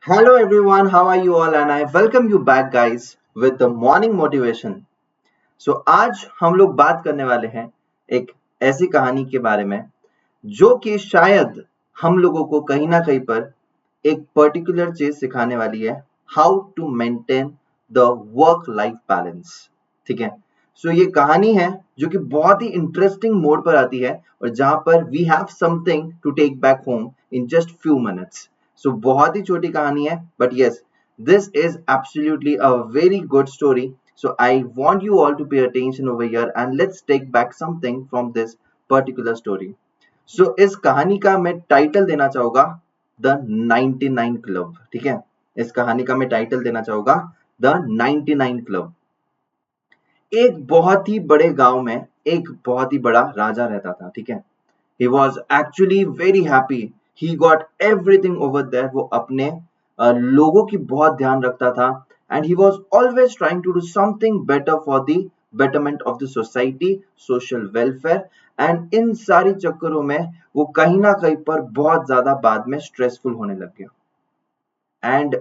Hello everyone, how are you all? And I welcome you back guys with the morning motivation. So आज हम लोग बात करने वाले हैं एक ऐसी कहानी के बारे में जो कि शायद हम लोगों को कहीं ना कहीं पर एक पर्टिकुलर चीज सिखाने वाली है, how to maintain the work life balance. ठीक है। सो ये कहानी है जो कि बहुत ही इंटरेस्टिंग मोड पर आती है और जहां पर we have something to take back home in just few minutes. So बहुत ही छोटी कहानी है, but yes, this is absolutely a very good story. So I want you all to pay attention over here and let's take back something from this particular story. So इस कहानी का मैं title देना चाहूंगा द 99 क्लब। ठीक है। इस कहानी का मैं टाइटल देना चाहूंगा द 99 क्लब। एक बहुत ही बड़े गांव में एक बहुत ही बड़ा राजा रहता था। ठीक है। he was actually very happy. He got everything over there. वो अपने लोगों की बहुत ध्यान रखता था and he was always trying to do something better for the betterment of the society, social welfare, and इन सारी चक्करों में वो कहीं ना कहीं पर बहुत ज्यादा बाद में स्ट्रेसफुल होने लग गया। And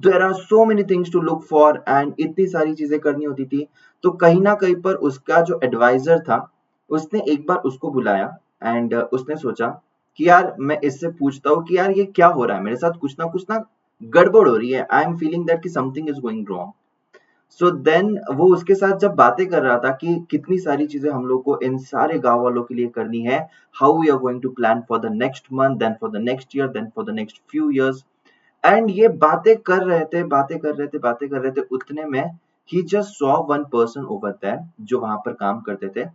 there are so many things to look for and इतनी सारी चीजें करनी होती थी। तो कहीं ना कहीं पर उसका जो एडवाइजर था उसने एक बार उसको बुलाया एंड उसने सोचा कि यार मैं इससे पूछता हूँ कि यार ये क्या हो रहा है, मेरे साथ कुछ ना गड़बड़ हो रही है। आई एम फीलिंग दैट कि something is going wrong. So then वो उसके साथ जब बातें कर रहा था कि कितनी सारी चीजें हम लोग को इन सारे गांव वालों के लिए करनी है, how we are going to plan for the next month, then for the next year, then for the next few years. And ये बातें कर रहे थे उतने में ही just saw one person over there जो वहां पर काम करते थे।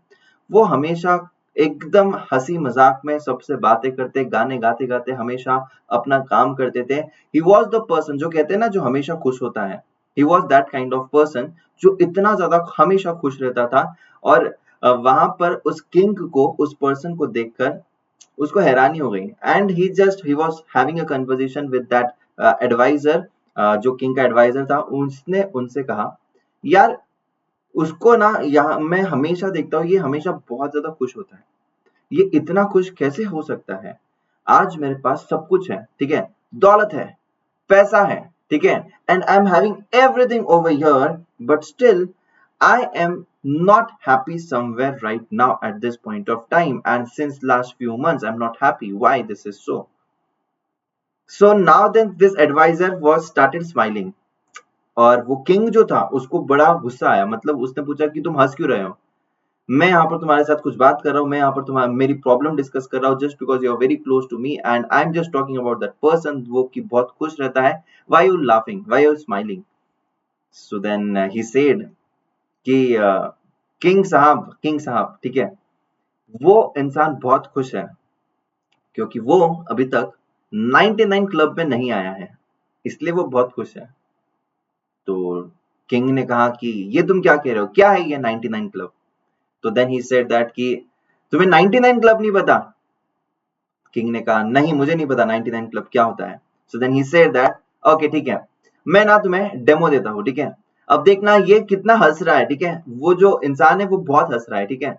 वो हमेशा एकदम हंसी मजाक में सबसे बातें करते, गाने गाते गाते हमेशा अपना काम करते थे। ही वॉज द पर्सन जो कहते हैं ना, जो हमेशा खुश होता है। He was that kind of person जो इतना ज्यादा हमेशा खुश रहता था। और वहां पर उस किंग को, उस पर्सन को देखकर उसको हैरानी हो गई and he was having a conversation with that adviser. जो किंग का एडवाइजर था उसने उनसे कहा, यार उसको ना, यहाँ मैं हमेशा देखता हूँ ये हमेशा बहुत ज्यादा खुश होता है, ये इतना खुश कैसे हो सकता है? आज मेरे पास सब कुछ है, ठीक है, दौलत है, पैसा है, ठीक है, and I am having everything over here, but still I am not happy somewhere right now at this point of time, and since last few months I'm not happy. Why this is so? So now then this advisor was started smiling, और वो king जो था उसको बड़ा गुस्सा आया। मतलब उसने पूछा कि तुम हंस क्यों रहे हो? मैं यहाँ पर तुम्हारे साथ कुछ बात कर रहा हूँ, मैं यहाँ पर तुम्हारा मेरी प्रॉब्लम डिस्कस कर रहा हूँ, just because you are very close to me and I am just talking about that person वो कि बहुत खुश रहता है। Why you laughing, why you smiling? So then he said कि किंग साहब, ठीक है, वो इंसान बहुत खुश है क्योंकि वो अभी तक 99 क्लब में नहीं आया है, इसलिए वो बहुत खुश है। तो किंग ने कहा कि ये तुम क्या कह रहे हो, क्या है ये 99 क्लब? तो देन ही सेड दैट कि तुम्हें 99 क्लब नहीं पता? किंग ने कहा नहीं, मुझे नहीं पता 99 क्लब क्या होता है। So then he said that okay ठीक है, मैं ना तुम्हें डेमो देता हूँ, ठीक है, अब देखना ये कितना हंस रहा है, ठीक है, वो जो इंसान है वो बहुत हंस रहा है, ठीक है,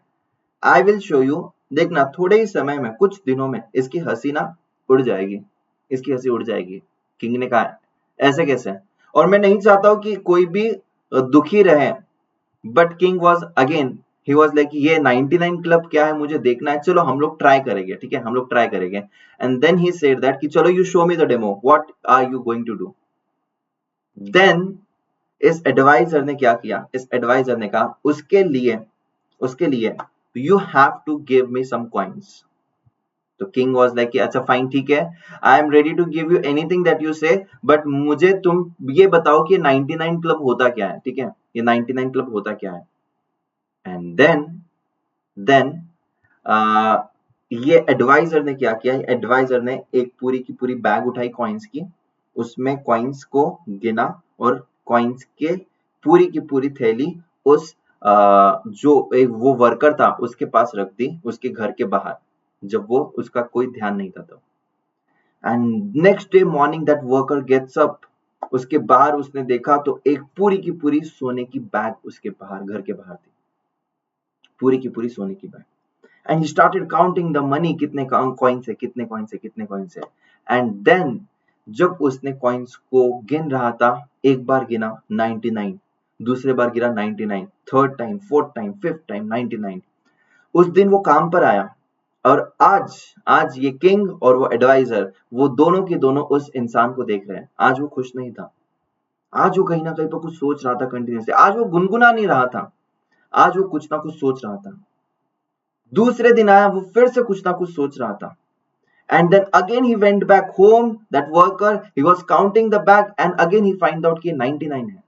आई विल शो यू। देखना थोड़े ही समय में, कुछ दिनों में इसकी हंसी ना उड़ जाएगी, इसकी हंसी उड़ जाएगी। किंग ने कहा ऐसे कैसे? और मैं नहीं चाहता हूं कि कोई भी दुखी रहे। But king was again, he was like ये 99 क्लब क्या है, मुझे देखना है, चलो हम लोग ट्राई करेंगे, ठीक है, हम लोग ट्राई करेंगे। And then he said that कि चलो you show me the demo, what are you going to do? Then इस एडवाइजर ने क्या किया? इस एडवाइजर ने कहा उसके लिए you have to give me some coins. तो किंग वाज लाइक कि अच्छा फाइन ठीक है, I am ready to give you anything that you say, but मुझे तुम ये बताओ कि 99 क्लब होता क्या है, ठीक है, ये 99 क्लब होता क्या है? एंड देन ये एडवाइजर ने क्या किया? एडवाइजर ने एक पूरी की पूरी बैग उठाई कॉइन्स की, उसमें कॉइन्स को गिना और कॉइन्स के पूरी की पूरी थैली उस जो एक वो वर्कर था उसके पास रख दी, उसके घर के बाहर, जब वो उसका कोई ध्यान नहीं था तब। And next day morning that worker gets up, उसके बाहर उसने देखा तो एक पूरी की पूरी सोने की बैग उसके बाहर, घर के बाहर थी, पूरी की पूरी सोने की bag. And he started counting the money, कितने कॉइन्स है, कितने कॉइन्स है, कितने कॉइन्स है। एंड देन जब उसने कॉइन्स को गिन रहा था, एक बार गिना 99, दूसरे बार गिरा 99, third time, fourth time, fifth time 99। उस दिन वो काम पर आया और आज आज ये किंग और वो एडवाइजर, वो दोनों के दोनों उस इंसान को देख रहे हैं। आज वो खुश नहीं था, आज वो कहीं ना कहीं पर कुछ सोच रहा था कंटिन्यूसली, आज वो गुनगुना नहीं रहा था, आज वो कुछ ना कुछ सोच रहा था। दूसरे दिन आया, वो फिर से कुछ ना कुछ सोच रहा था। And then again he went back home, that worker, he was counting the bag and again he find out कि 99 है।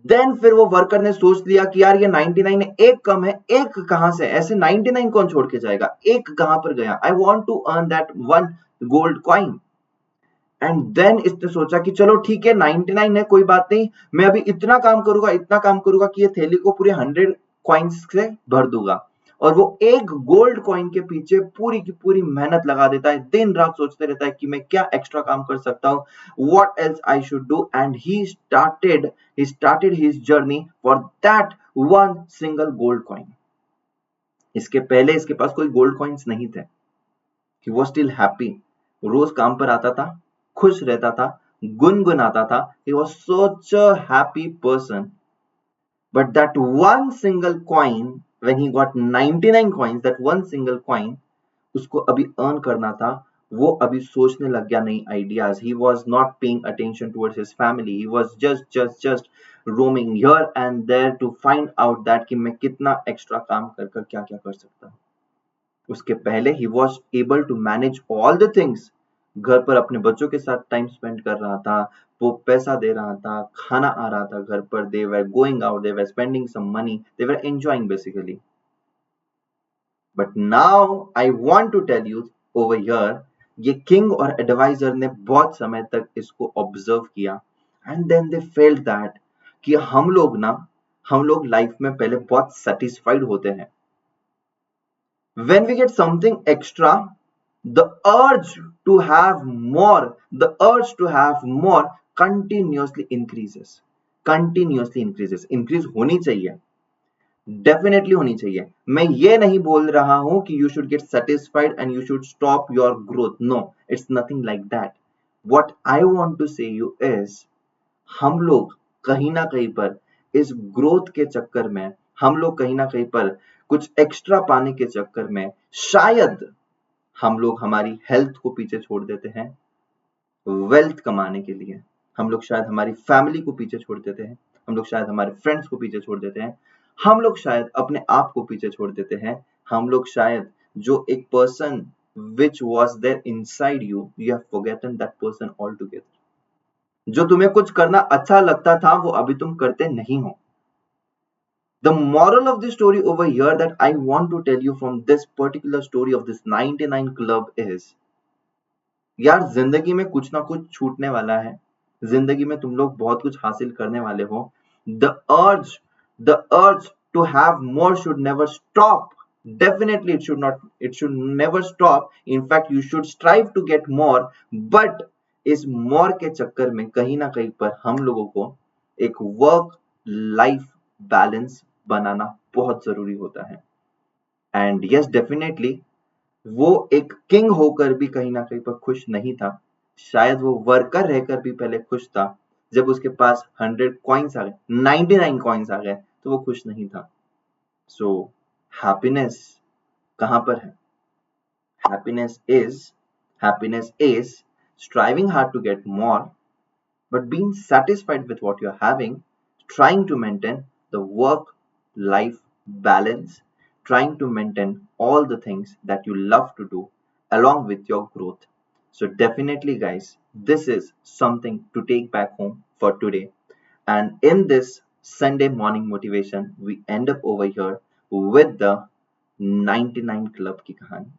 देन फिर वो वर्कर ने सोच लिया कि यार ये 99 है, एक कम है, एक कहां से, ऐसे 99 कौन छोड़ के जाएगा, एक कहां पर गया, I want to earn that one gold coin. And then इसने सोचा कि चलो ठीक है 99 है, कोई बात नहीं, मैं अभी इतना काम करूंगा, इतना काम करूंगा कि ये थैली को पूरे 100 कॉइन्स से भर दूंगा। और वो एक गोल्ड कॉइन के पीछे पूरी की पूरी मेहनत लगा देता है, दिन रात सोचते रहता है कि मैं क्या एक्स्ट्रा काम कर सकता हूँ, what else I should do. And he started his journey for that one single gold coin। इसके पहले इसके पास कोई गोल्ड कॉइन्स नहीं थे। he was still happy, रोज काम पर आता था, खुश रहता था, गुनगुनाता था, he was such a happy person। But that one single coin, when he got 99 coins, that one single coin, उसको अभी earn करना था, वो अभी सोचने लग गया नई ideas। He was not paying attention towards his family। He was just roaming here and there to find out that कि मैं कितना extra काम कर कर क्या क्या कर सकता हूँ। उसके पहले he was able to manage all the things। घर पर अपने बच्चों के साथ टाइम स्पेंड कर रहा था, वो पैसा दे रहा था, खाना आ रहा था घर पर, they were going out, they were spending some money, they were enjoying basically। But now I want to tell you over here, ये किंग और एडवाइजर ने बहुत समय तक इसको ऑब्जर्व किया and then they felt that कि हम लोग लाइफ में पहले बहुत सेटिस्फाइड होते हैं। When we get something extra, the urge to have more continuously increases। increase होनी चाहिए, डेफिनेटली होनी चाहिए। मैं ये नहीं बोल रहा हूं कि you should get satisfied and you should stop your growth, no, it's nothing like that. What I want to say you is, हम लोग कहीं ना कहीं पर इस ग्रोथ के चक्कर में, हम लोग कहीं ना कहीं पर कुछ एक्स्ट्रा पाने के चक्कर में शायद हम लोग हमारी हेल्थ को पीछे छोड़ देते हैं वेल्थ कमाने के लिए। हम लोग शायद हमारी फैमिली को पीछे छोड़ देते हैं, हम लोग शायद हमारे फ्रेंड्स को पीछे छोड़ देते हैं, हम लोग शायद अपने आप को पीछे छोड़ देते हैं, हम लोग शायद जो एक person which was there inside you, you have forgotten that person altogether। जो तुम्हें कुछ करना अच्छा लगता था वो अभी तुम करते नहीं हो। The moral of the story over here that I want to tell you from this particular story of this 99 club is, यार जिंदगी में कुछ ना कुछ छूटने वाला है, जिंदगी में तुम लोग बहुत कुछ हासिल करने वाले हो। The urge the urge to have more should never stop. Definitely it should never stop. In fact you should strive to get more. But इस मोर के चक्कर में कहीं ना कहीं पर हम लोगों को एक वर्क लाइफ बैलेंस बनाना बहुत जरूरी होता है। एंड यस, डेफिनेटली वो एक किंग होकर भी कहीं ना कहीं पर खुश नहीं था। शायद वो वर्कर रहकर भी पहले खुश था, जब उसके पास 100 कॉइन्स आ गए, 99 कॉइन्स आ गए, तो वो खुश नहीं था। सो हैप्पीनेस कहां पर है? Happiness is striving hard to get more, but being satisfied with what you're having, trying to maintain the work life balance, trying to maintain all the things that you love to do along with your growth। So, definitely, guys, this is something to take back home for today। And in this Sunday morning motivation, we end up over here with the 99 Club ki kahani।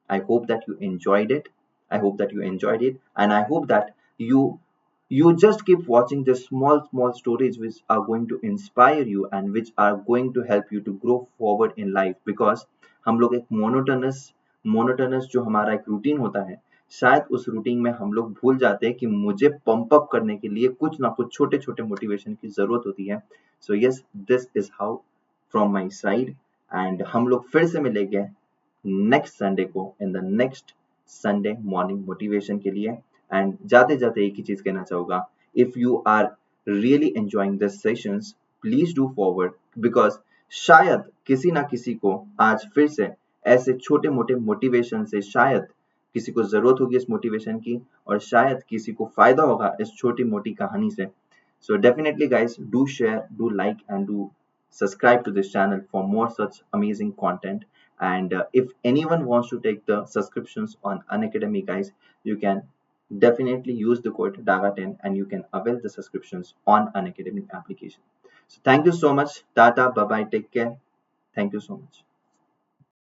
I hope that you enjoyed it। And I hope that you just keep watching the small stories which are going to inspire you and which are going to help you to grow forward in life। because हम लोग एक monotonous जो हमारा एक routine होता है, शायद उस रूटीन में हम लोग भूल जाते हैं कि मुझे पंप अप करने के लिए कुछ ना कुछ छोटे छोटे मोटिवेशन की जरूरत होती है। So yes, this is how from my side. And हम लोग फिर से मिलेंगे नेक्स्ट संडे को in the next Sunday morning motivation के लिए। एंड जाते जाते एक ही चीज कहना चाहूंगा, if you are really enjoying this sessions, please do forward, because शायद किसी ना किसी को आज फिर से ऐसे छोटे मोटे मोटिवेशन से शायद किसी को जरूरत होगी इस मोटिवेशन की, और शायद किसी को फायदा होगा इस छोटी मोटी कहानी से. So definitely guys, do share, do like and do subscribe to this channel for more such amazing content. And if anyone wants to take the subscriptions on Unacademy guys, you can definitely use the code DAGA10 and you can avail the subscriptions on Unacademy application. So thank you so much. Tata, bye bye, take care. Thank you so much.